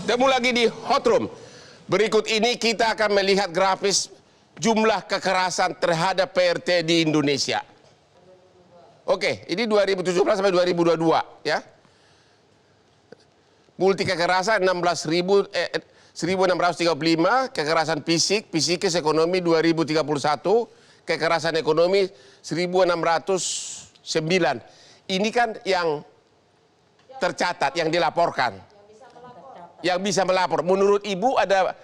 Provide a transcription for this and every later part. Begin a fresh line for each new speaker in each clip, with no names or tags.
Temu lagi di Hot Room. Berikut ini kita akan melihat grafis jumlah kekerasan terhadap PRT di Indonesia. Oke, ini 2017 sampai 2022 ya. Multi kekerasan 16.635, kekerasan fisik, psikis, ekonomi 2031, kekerasan ekonomi 1.609. Ini kan yang tercatat, yang dilaporkan. Yang bisa melapor. Menurut Ibu ada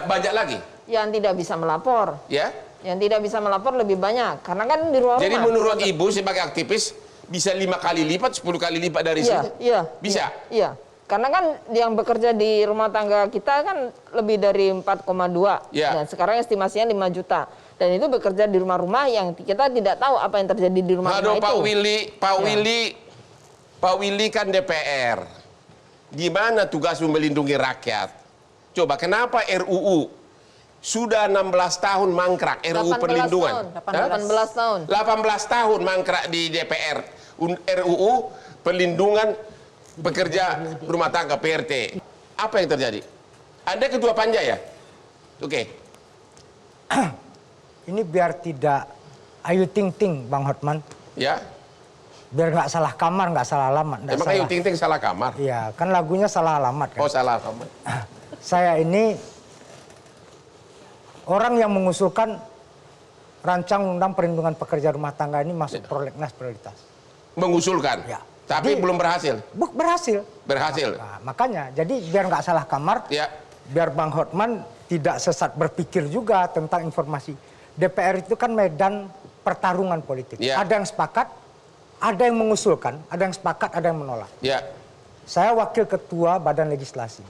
banyak lagi? Yang tidak bisa melapor. Ya? Yang tidak bisa melapor lebih banyak. Karena kan di luar rumah. Jadi menurut Ibu sebagai aktivis bisa 5 kali lipat, 10 kali lipat dari sini? Iya. Bisa? Iya. Karena kan yang bekerja di rumah tangga kita kan lebih dari 4,2. Ya. Dan sekarang estimasinya 5 juta. Dan itu bekerja di rumah-rumah yang kita tidak tahu apa yang terjadi di rumah-rumah itu. Pak Willy kan DPR. Gimana tugasmu melindungi rakyat? Coba kenapa RUU sudah 16 tahun mangkrak, RUU perlindungan? 18 tahun. 18 tahun mangkrak di DPR. RUU perlindungan pekerja rumah tangga PRT. Apa yang terjadi? Anda ketua panja ya? Oke.
Ini biar tidak Ayu Ting Ting, Bang Hotman. Ya. Biar nggak salah kamar, nggak salah alamat.
Emang Ayu Ting Ting salah kamar?
Iya, kan lagunya salah alamat kan.
Oh, salah alamat.
Saya ini orang yang mengusulkan rancang undang perlindungan pekerja rumah tangga ini masuk prolegnas prioritas.
Mengusulkan? Ya. Tapi jadi, belum berhasil?
Berhasil.
Berhasil?
Nah, makanya, jadi biar nggak salah kamar, ya. Biar Bang Hotman tidak sesat berpikir juga tentang informasi. DPR itu kan medan pertarungan politik. Ya. Ada yang sepakat, ada yang mengusulkan, ada yang sepakat, ada yang menolak. Ya. Saya wakil ketua Badan Legislasi.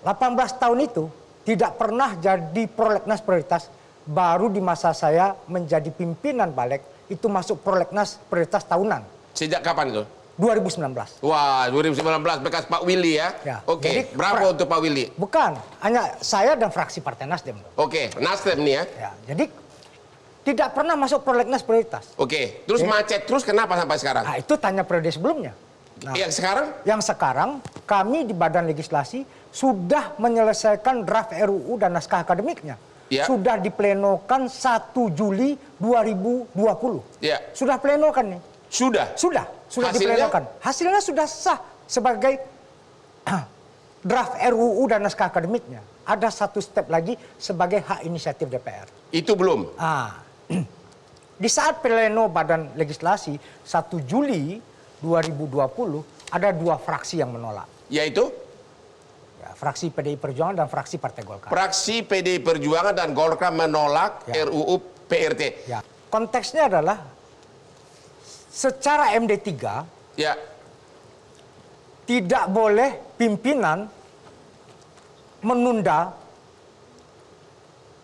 18 tahun itu tidak pernah jadi prolegnas prioritas. Baru di masa saya menjadi pimpinan Balek, itu masuk prolegnas prioritas tahunan.
Sejak kapan itu?
2019.
Wah, 2019 bekas Pak Willy ya? Ya. Oke, berapa untuk Pak Willy?
Bukan, hanya saya dan fraksi Partai Nasdem.
Oke, Nasdem nih ya?
Ya, jadi tidak pernah masuk prolegnas prioritas.
Oke, terus macet terus kenapa sampai sekarang?
Nah, itu tanya periode sebelumnya. Nah,
yang sekarang?
Yang sekarang kami di Badan Legislasi sudah menyelesaikan draft RUU dan naskah akademiknya. Ya. Sudah diplenokan 1 Juli 2020. Ya. Sudah plenokan nih. Sudah diplenokan. Hasilnya sudah sah sebagai draft RUU dan naskah akademiknya. Ada satu step lagi sebagai hak inisiatif DPR. Itu belum? Di saat pleno Badan Legislasi 1 Juli 2020 ada 2 fraksi yang menolak. Yaitu? Ya, fraksi PDI Perjuangan dan fraksi Partai Golkar. Fraksi PDI Perjuangan dan Golkar menolak RUU PRT. Ya. Konteksnya adalah secara MD3 ya, tidak boleh pimpinan menunda,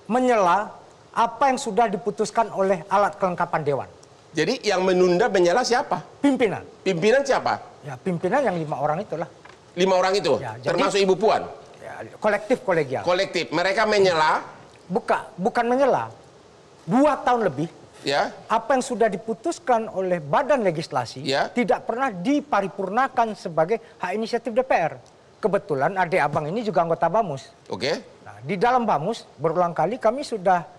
menyela apa yang sudah diputuskan oleh alat kelengkapan Dewan. Jadi yang menunda menyela siapa? Pimpinan. Pimpinan siapa? Ya, pimpinan yang 5 orang itulah. 5 orang itu? Ya, termasuk Ibu Puan? Ya, kolektif kolegial. Kolektif. Mereka menyela? Bukan menyela. 2 tahun lebih. Ya. Apa yang sudah diputuskan oleh Badan Legislasi tidak pernah diparipurnakan sebagai hak inisiatif DPR. Kebetulan adik abang ini juga anggota Bamus. Oke. Nah, di dalam Bamus berulang kali kami sudah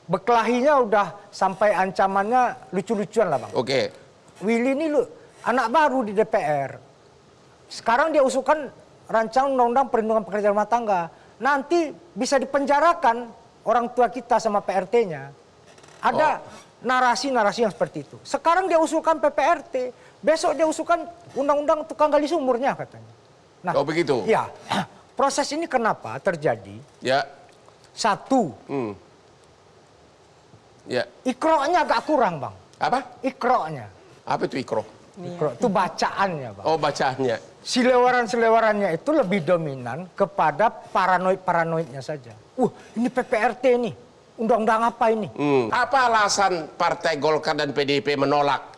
berkelahinya udah sampai ancamannya lucu-lucuan lah, Bang. Oke. Willy ini anak baru di DPR. Sekarang dia usulkan rancangan undang-undang perlindungan pekerja rumah tangga. Nanti bisa dipenjarakan orang tua kita sama PRT-nya. Ada narasi-narasi yang seperti itu. Sekarang dia usulkan PPRT, besok dia usulkan undang-undang tukang gali sumurnya katanya. Nah, begitu. Ya, proses ini kenapa terjadi? Ya. Satu, ya. Ikroknya agak kurang, Bang. Apa? Ikroknya. Apa itu ikro? Ikro itu bacaannya, Bang. Oh, bacaannya. Selewaran-selewarannya itu lebih dominan kepada paranoid-paranoidnya saja. Ini PPRT nih. Undang-undang apa ini? Apa alasan Partai Golkar dan PDIP menolak?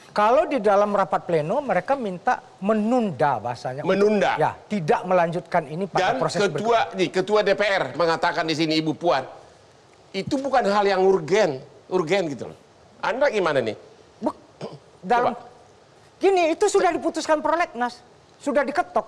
Kalau di dalam rapat pleno mereka minta menunda bahasanya. Menunda? Ya, tidak melanjutkan ini pada proses berikutnya. Dan ketua DPR mengatakan di sini Ibu Puan, itu bukan hal yang urgen gitu loh. Anda gimana nih? Gini, itu sudah diputuskan prolegnas, sudah diketok.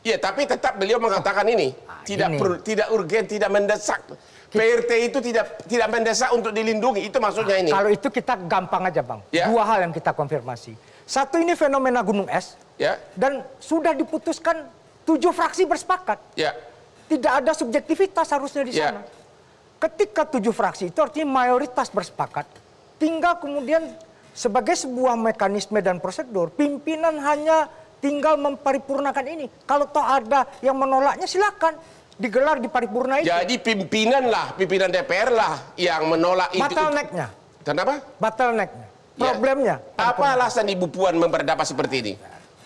Iya, tapi tetap beliau mengatakan ini tidak urgen, tidak mendesak. PRT itu tidak mendesak untuk dilindungi, itu maksudnya ini.
Kalau itu kita gampang aja, Bang.
Ya.
Dua hal yang kita konfirmasi. Satu, ini fenomena gunung es,
ya,
dan sudah diputuskan 7 fraksi bersepakat.
Ya.
Tidak ada subjektivitas harusnya di sana. Ketika 7 fraksi itu artinya mayoritas bersepakat, tinggal kemudian sebagai sebuah mekanisme dan prosedur, pimpinan hanya tinggal memparipurnakan ini. Kalau toh ada yang menolaknya, silakan digelar di paripurna itu.
Jadi pimpinan DPR lah yang menolak itu.
Bottleneck-nya.
Kenapa?
Bottleneck-nya. Problemnya.
Apa alasan Ibu Puan memperdapat seperti ini?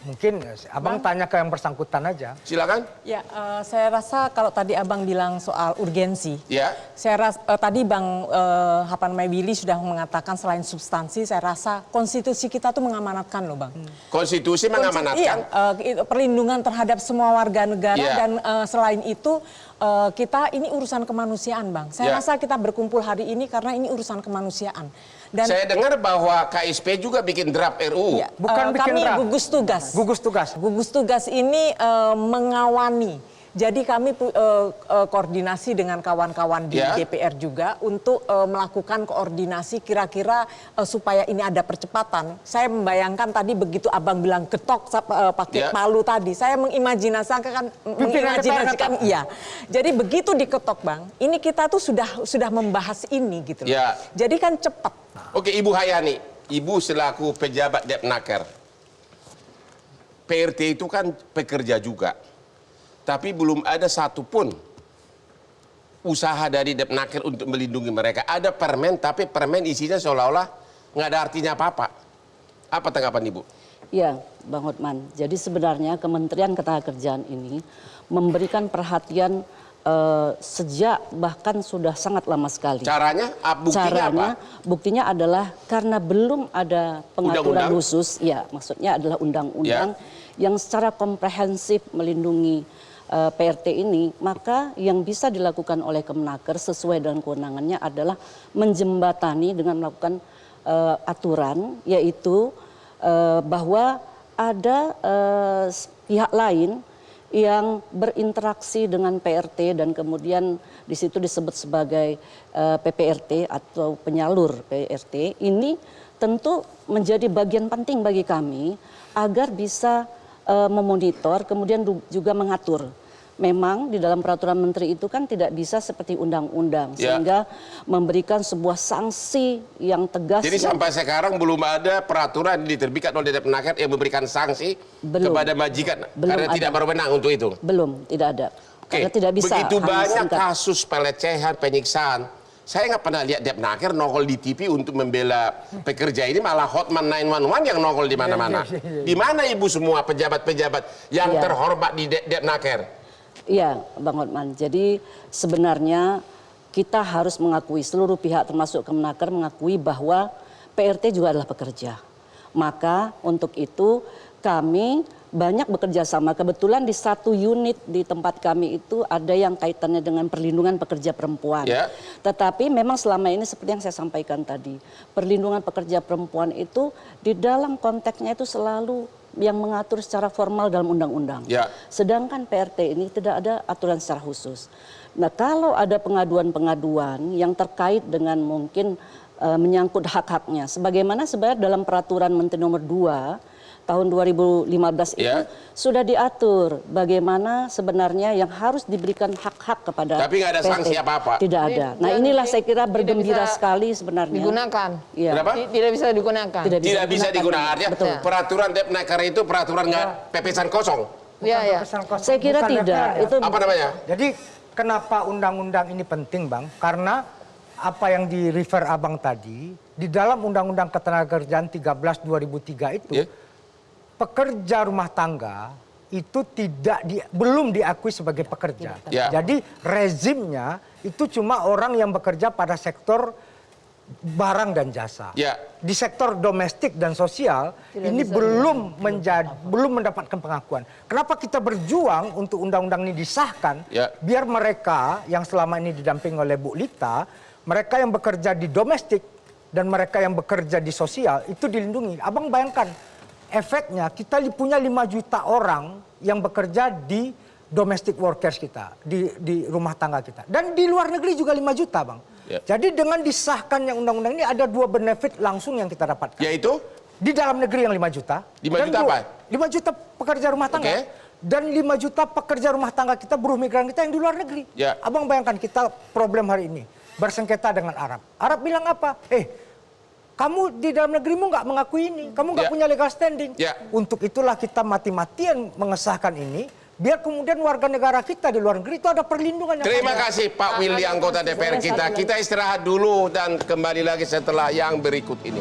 Mungkin Abang tanya ke yang bersangkutan aja.
Silakan.
Ya, saya rasa kalau tadi Abang bilang soal urgensi,
ya,
saya rasa tadi Bang Hapan Willy sudah mengatakan selain substansi, saya rasa konstitusi kita tuh mengamanatkan loh, Bang.
Konstitusi mengamanatkan.
Iya, perlindungan terhadap semua warga negara dan selain itu kita ini urusan kemanusiaan, Bang. Saya rasa kita berkumpul hari ini karena ini urusan kemanusiaan. Dan
saya dengar bahwa KSP juga bikin draft RUU.
Ya,
bukan bikin
kami
draft.
gugus tugas.
Gugus tugas.
Gugus tugas ini mengawani. Jadi kami koordinasi dengan kawan-kawan di DPR juga untuk melakukan koordinasi kira-kira supaya ini ada percepatan. Saya membayangkan tadi begitu Abang bilang getok pakai palu tadi, saya mengimajinasikan iya. Jadi begitu diketok, Bang, ini kita tuh sudah membahas ini gitu loh. Jadi kan cepat.
Oke, Ibu Hayani, Ibu selaku pejabat Depnaker, PRT itu kan pekerja juga. Tapi belum ada satupun usaha dari Depnaker untuk melindungi mereka. Ada permen, tapi permen isinya seolah-olah nggak ada artinya apa-apa. Apa tanggapan Ibu?
Ya, Bang Hotman. Jadi sebenarnya Kementerian Ketenagakerjaan ini memberikan perhatian sejak bahkan sudah sangat lama sekali.
Caranya? Buktinya apa?
Buktinya adalah karena belum ada pengaturan khusus. Ya, maksudnya adalah undang-undang yang secara komprehensif melindungi PRT ini, maka yang bisa dilakukan oleh Kemenaker sesuai dengan kewenangannya adalah menjembatani dengan melakukan aturan, yaitu bahwa ada pihak lain yang berinteraksi dengan PRT dan kemudian di situ disebut sebagai PPRT atau penyalur PRT. Ini tentu menjadi bagian penting bagi kami agar bisa memonitor kemudian juga mengatur. Memang di dalam peraturan menteri itu kan tidak bisa seperti undang-undang sehingga memberikan sebuah sanksi yang tegas.
Jadi sampai sekarang belum ada peraturan diterbitkan oleh Depnaker yang memberikan sanksi kepada majikan karena tidak berwenang untuk itu.
Belum, tidak ada. Karena tidak bisa.
Begitu banyak kasus pelecehan, penyiksaan. Saya nggak pernah lihat Depnaker nongol di TV untuk membela pekerja ini, malah Hotman 911 yang nongol di mana-mana. Di mana Ibu semua pejabat-pejabat yang terhormat di Depnaker?
Iya, Bang Hotman. Jadi sebenarnya kita harus mengakui, seluruh pihak termasuk Kemenaker mengakui bahwa PRT juga adalah pekerja. Maka untuk itu kami banyak bekerja sama. Kebetulan di satu unit di tempat kami itu ada yang kaitannya dengan perlindungan pekerja perempuan. Tetapi memang selama ini seperti yang saya sampaikan tadi, perlindungan pekerja perempuan itu di dalam konteksnya itu selalu yang mengatur secara formal dalam undang-undang. Sedangkan PRT ini tidak ada aturan secara khusus. Nah, kalau ada pengaduan-pengaduan yang terkait dengan mungkin menyangkut hak-haknya, sebagaimana sebenarnya dalam peraturan Menteri Nomor 2 tahun 2015 itu sudah diatur bagaimana sebenarnya yang harus diberikan hak-hak kepada
tapi nggak ada
PRT.
sanksi apa-apa.
Tidak ada. Nah, inilah saya kira bergembira sekali sebenarnya.
Digunakan.
Kenapa?
Tidak bisa digunakan.
Tidak bisa digunakan. Artinya peraturan Depnaker itu peraturan nggak pepesan kosong.
Iya.
Saya kira tidak. Itu
apa namanya?
Jadi kenapa undang-undang ini penting, Bang? Karena apa yang di refer Abang tadi, di dalam Undang-Undang Ketenagakerjaan 13 2003 itu pekerja rumah tangga itu belum diakui sebagai pekerja. Jadi rezimnya itu cuma orang yang bekerja pada sektor barang dan jasa. Di sektor domestik dan sosial ini belum mendapatkan pengakuan. Kenapa kita berjuang untuk undang-undang ini disahkan? Biar mereka yang selama ini didampingi oleh Bu Lita, mereka yang bekerja di domestik dan mereka yang bekerja di sosial itu dilindungi. Abang bayangkan, efeknya kita punya 5 juta orang yang bekerja di domestic workers kita, di rumah tangga kita. Dan di luar negeri juga 5 juta, Bang. Jadi dengan disahkannya undang-undang ini ada 2 benefit langsung yang kita dapatkan.
Yaitu?
Di dalam negeri yang 5 juta.
5 juta apa?
5 juta pekerja rumah tangga. Dan 5 juta pekerja rumah tangga kita, buruh migran kita yang di luar negeri. Abang bayangkan kita problem hari ini. Bersengketa dengan Arab. Arab bilang apa? Kamu di dalam negerimu nggak mengakui ini. Kamu nggak punya legal standing. Untuk itulah kita mati-matian mengesahkan ini. Biar kemudian warga negara kita di luar negeri itu ada perlindungan.
Terima kasih Pak Willy, anggota DPR kita. Kita istirahat dulu dan kembali lagi setelah yang berikut ini.